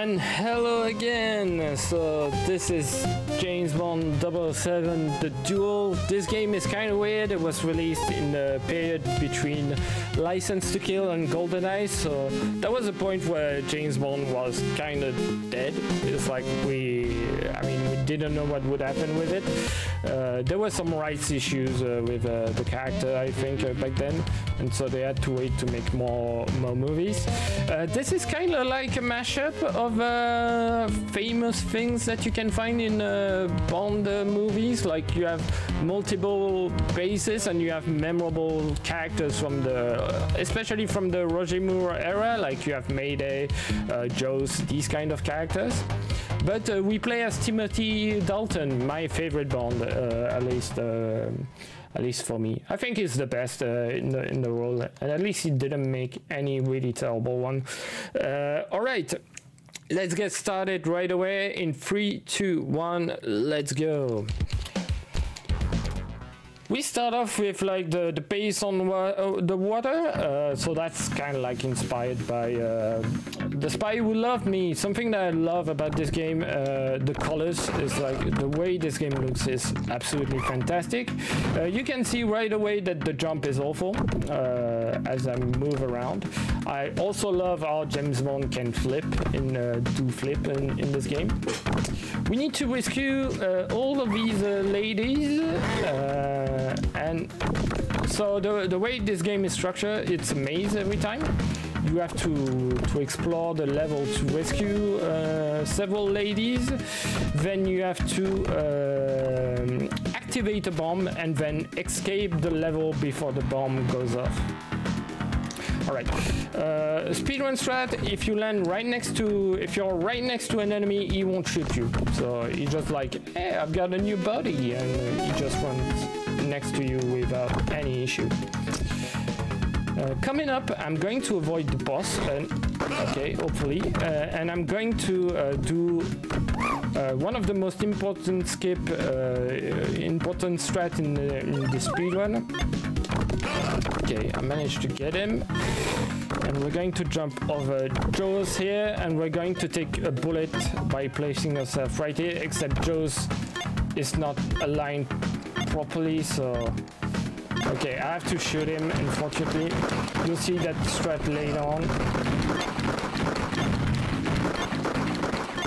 And hello again. So this is James Bond 007 The Duel. This game is kind of weird. It was released in the period between License to Kill and GoldenEye, so that was a point where James Bond was kind of dead. It's like we didn't know what would happen with it. There were some rights issues with the character, I think, back then, and so they had to wait to make more movies. This is kind of like a mashup of famous things that you can find in Bond movies. Like you have multiple bases and you have memorable characters from especially from the Roger Moore era. Like you have Mayday, Jaws, these kind of characters. But we play as Timothy Dalton, my favorite Bond, at least for me. I think he's the best in the role, and at least he didn't make any really terrible one. All right, let's get started right away. In 3, 2, 1, let's go. We start off with like the base on the water, so that's kind of like inspired by The Spy Who Loved Me. Something that I love about this game, the colors, is like the way this game looks is absolutely fantastic. You can see right away that the jump is awful as I move around. I also love how James Bond can flip do flip in this game. We need to rescue all of these ladies. And so the way this game is structured, it's a maze every time. You have to explore the level to rescue several ladies. Then you have to activate a bomb and then escape the level before the bomb goes off. Alright, speedrun strat, if you're right next to an enemy, he won't shoot you. So he just like, hey, I've got a new body, and he just runs next to you without any issue. Coming up, I'm going to avoid the boss, okay, hopefully, and I'm going to do one of the most important important strat in the speedrun. Okay, I managed to get him, and we're going to jump over Jaws here, and we're going to take a bullet by placing ourselves right here, except Jaws is not aligned properly, so okay, I have to shoot him, unfortunately. You'll see that strat later on.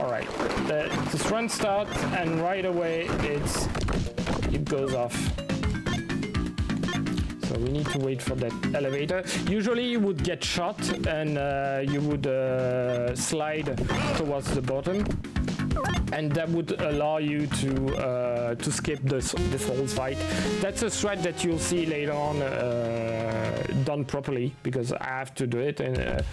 Alright, this run starts, and right away it goes off. So we need to wait for that elevator. Usually you would get shot and you would slide towards the bottom, and that would allow you to skip this whole fight. That's a strat that you'll see later on done properly, because I have to do it, and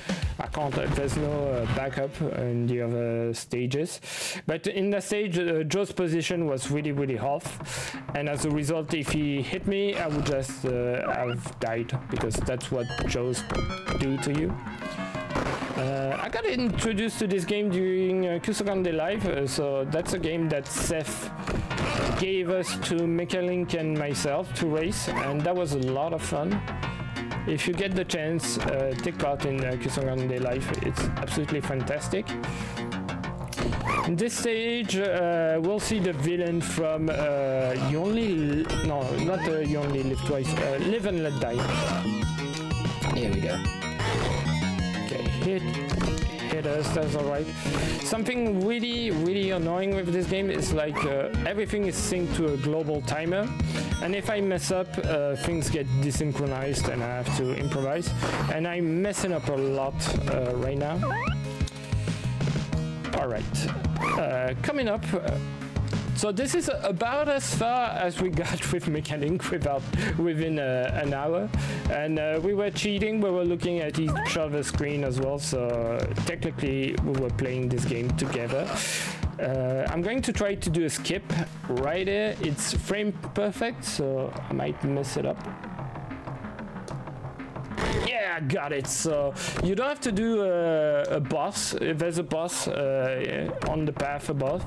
I can't. There's no backup in the other stages. But in the stage, Joe's position was really off, and as a result, if he hit me, I would just have died, because that's what Joe's do to you. I got introduced to this game during Kusogande Live, so that's a game that Seth gave us to Mekalink and myself to race, and that was a lot of fun. If you get the chance, take part in Kusogande Live. It's absolutely fantastic. In this stage, we'll see the villain from You Only... No, not You Only Live Twice. Live and Let Die. Here we go. Okay, hit us, that's alright. Something really annoying with this game is like everything is synced to a global timer, and if I mess up, things get desynchronized and I have to improvise, and I'm messing up a lot right now. Alright, coming up, so this is about as far as we got with Mekalink within an hour, and we were cheating. We were looking at each other's screen as well, so technically we were playing this game together. I'm going to try to do a skip right here. It's frame perfect, so I might mess it up. Yeah, got it. So you don't have to do a boss. If there's a boss on the path above,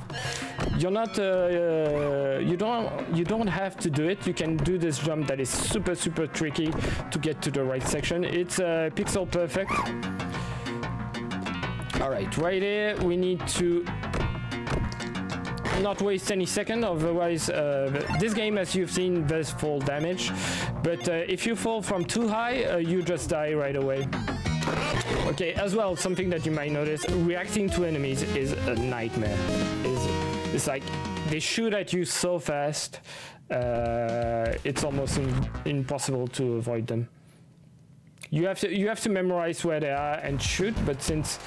you're not you don't have to do it. You can do this jump that is super tricky to get to the right section. It's pixel perfect. All right, right here we need to not waste any second, otherwise this game, as you've seen, does fall damage, but if you fall from too high, you just die right away. Okay, as well, something that you might notice, reacting to enemies is a nightmare. It's like they shoot at you so fast, it's almost impossible to avoid them. You have to memorize where they are and shoot, but since,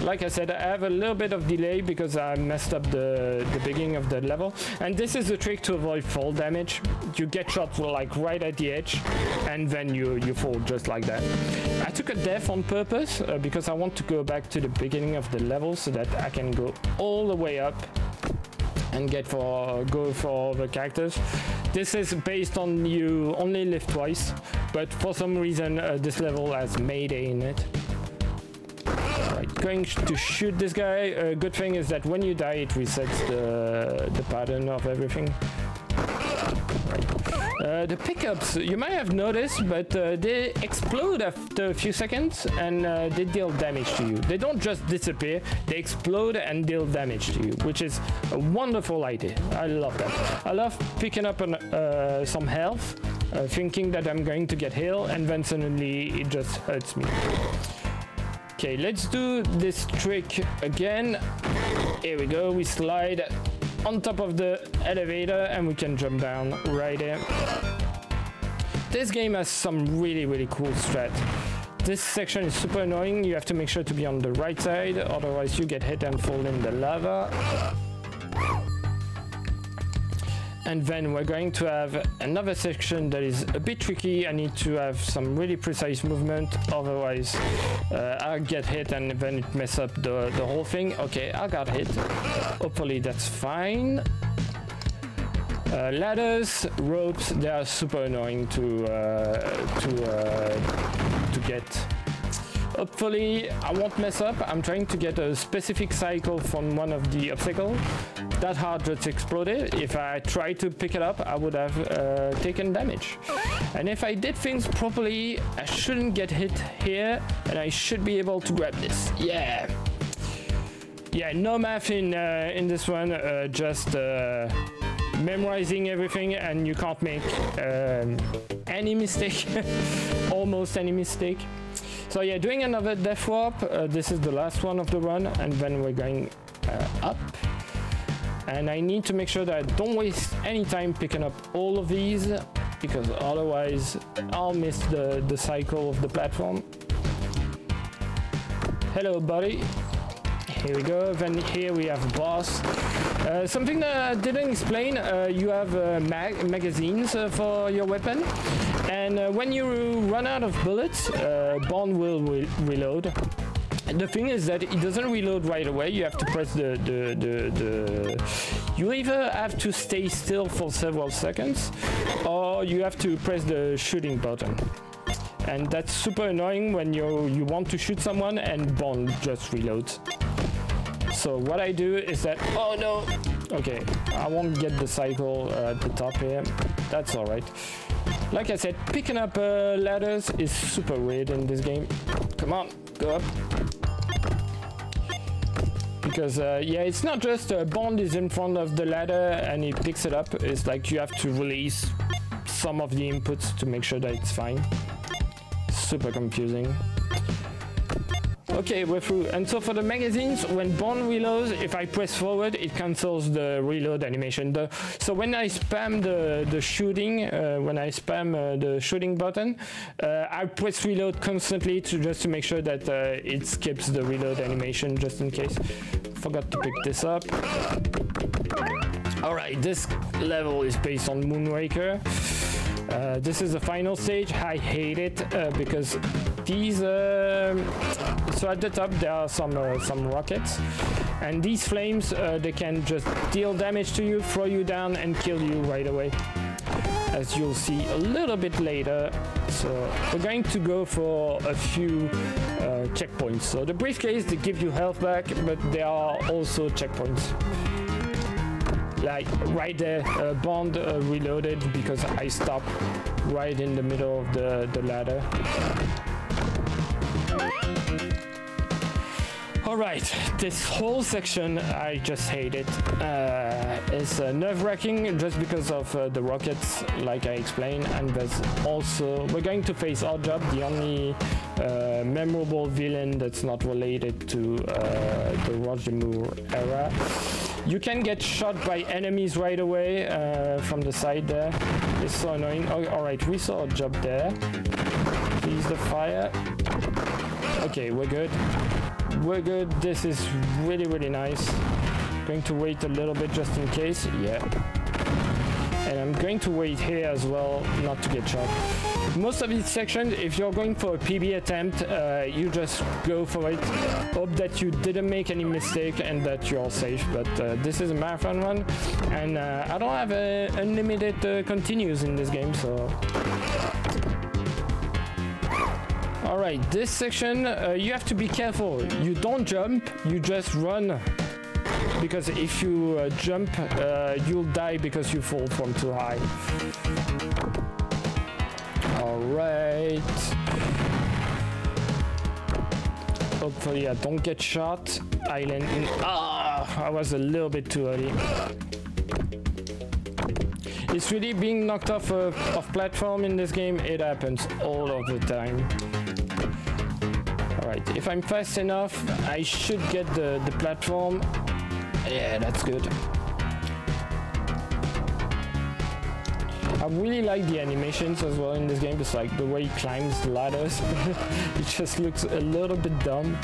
like I said, I have a little bit of delay because I messed up the beginning of the level. And this is the trick to avoid fall damage. You get shot like right at the edge, and then you fall just like that. I took a death on purpose because I want to go back to the beginning of the level so that I can go all the way up and go for the characters. This is based on you only live twice, but for some reason this level has Mayday in it. Alright, going to shoot this guy. Good thing is that when you die it resets the pattern of everything. The pickups, you might have noticed, but they explode after a few seconds and they deal damage to you. They don't just disappear, they explode and deal damage to you, which is a wonderful idea. I love that. I love picking up some health, thinking that I'm going to get healed, and then suddenly it just hurts me. Okay, let's do this trick again. Here we go, we slide on top of the elevator and we can jump down right there. This game has some really cool strat. This section is super annoying. You have to make sure to be on the right side, otherwise you get hit and fall in the lava. And then we're going to have another section that is a bit tricky. I need to have some really precise movement, otherwise I'll get hit and then it messes up the whole thing. Okay, I got hit. Hopefully that's fine. Ladders, ropes, they are super annoying to get. Hopefully I won't mess up. I'm trying to get a specific cycle from one of the obstacles. That heart just exploded. If I tried to pick it up, I would have taken damage. And if I did things properly, I shouldn't get hit here, and I should be able to grab this. Yeah. Yeah, no math in this one, just memorizing everything, and you can't make any mistake, almost any mistake. So yeah, doing another death warp. This is the last one of the run, and then we're going up. And I need to make sure that I don't waste any time picking up all of these, because otherwise I'll miss the cycle of the platform. Hello, buddy. Here we go. Then here we have boss. Something that I didn't explain, you have magazines for your weapon, and when you run out of bullets, Bond will reload. And the thing is that it doesn't reload right away. You have to press you either have to stay still for several seconds, or you have to press the shooting button. And that's super annoying when you want to shoot someone and Bond just reloads. So what I do is that, oh no, okay, I won't get the cycle at the top here. That's all right. Like I said, picking up ladders is super weird in this game. Come on, go up. Because yeah, it's not just Bond is in front of the ladder and he picks it up. It's like you have to release some of the inputs to make sure that it's fine. Super confusing. Okay, we're through. And so for the magazines, when Bond reloads, if I press forward, it cancels the reload animation. So when I spam the shooting, the shooting button, I press reload constantly just to make sure that it skips the reload animation, just in case. Forgot to pick this up. All right, this level is based on Moonraker. This is the final stage. I hate it because these. So at the top there are some rockets, and these flames they can just deal damage to you, throw you down, and kill you right away, as you'll see a little bit later. So we're going to go for a few checkpoints. So the briefcase, they give you health back, but there are also checkpoints. Like right there, Bond reloaded because I stopped right in the middle of the ladder. Alright, this whole section I just hate it. It's nerve-wracking just because of the rockets, like I explained, and there's also we're going to face Odd Job, the only memorable villain that's not related to the Roger Moore era. You can get shot by enemies right away from the side there. It's so annoying. Oh, alright, we saw Odd Job there. Please the fire. Okay, we're good. We're good. This is really, really nice. Going to wait a little bit just in case. Yeah. And I'm going to wait here as well, not to get shot. Most of these sections, if you're going for a PB attempt, you just go for it. Hope that you didn't make any mistake and that you're safe. But this is a marathon run, and I don't have unlimited continues in this game, so... Alright, this section, you have to be careful. You don't jump, you just run. Because if you jump, you'll die because you fall from too high. Alright. Hopefully I don't get shot. I land in... Ah! I was a little bit too early. It's really being knocked off platform in this game. It happens all of the time. Alright, if I'm fast enough, I should get the platform. Yeah, that's good. I really like the animations as well in this game. It's like the way he climbs the ladders. It just looks a little bit dumb.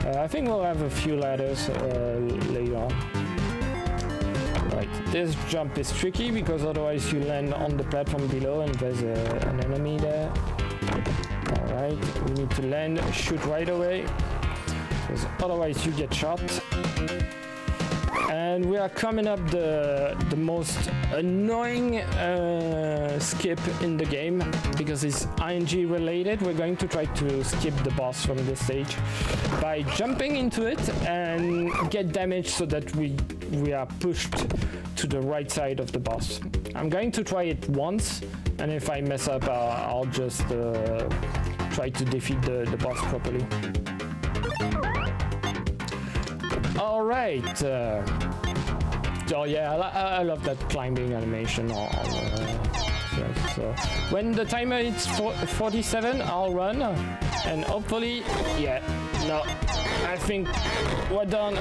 I think we'll have a few ladders later on. Right, this jump is tricky because otherwise you land on the platform below and there's an enemy there. Alright, we need to land, shoot right away, because otherwise you get shot. And we are coming up the most annoying skip in the game, because it's ING related. We're going to try to skip the boss from this stage by jumping into it and get damage so that we are pushed to the right side of the boss. I'm going to try it once, and if I mess up, I'll just try to defeat the boss properly. All right. Oh yeah, I love that climbing animation. So when the timer hits 47, I'll run, and hopefully, yeah. No, I think we're done.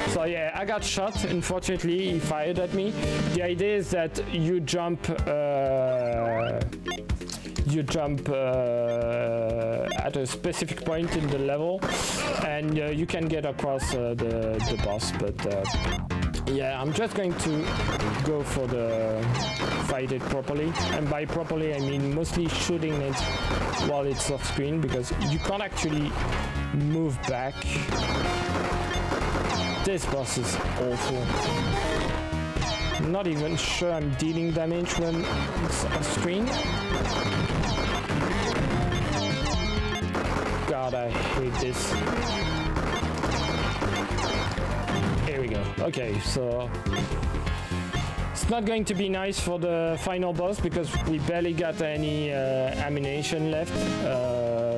So yeah, I got shot. Unfortunately, he fired at me. The idea is that you jump at a specific point in the level, and you can get across the boss. But yeah, I'm just going to go for the fight it properly, and by properly I mean mostly shooting it while it's off screen, because you can't actually move back. This boss is awful. I'm not even sure I'm dealing damage when it's off screen. God, I hate this. Here we go. Okay, so it's not going to be nice for the final boss because we barely got any ammunition left,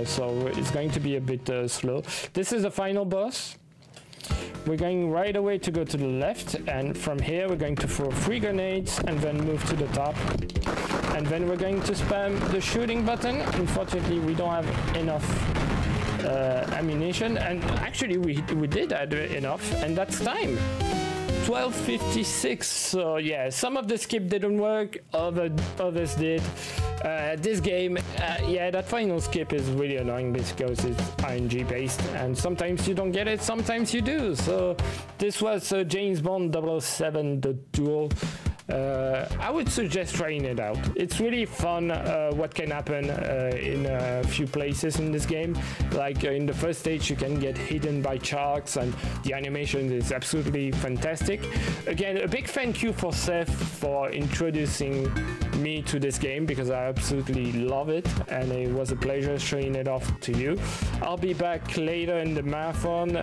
so it's going to be a bit slow. This is the final boss. We're going right away to go to the left, and from here we're going to throw 3 grenades and then move to the top. And then we're going to spam the shooting button. Unfortunately, we don't have enough ammunition, and actually we did add enough, and that's time. 12:56. So yeah, some of the skip didn't work, others did. This game, yeah, that final skip is really annoying because it's ING based, and sometimes you don't get it, sometimes you do. So this was James Bond 007 The Duel. I would suggest trying it out. It's really fun what can happen in a few places in this game. Like in the first stage you can get hidden by sharks, and the animation is absolutely fantastic. Again, a big thank you for Seth for introducing me to this game, because I absolutely love it, and it was a pleasure showing it off to you. I'll be back later in the marathon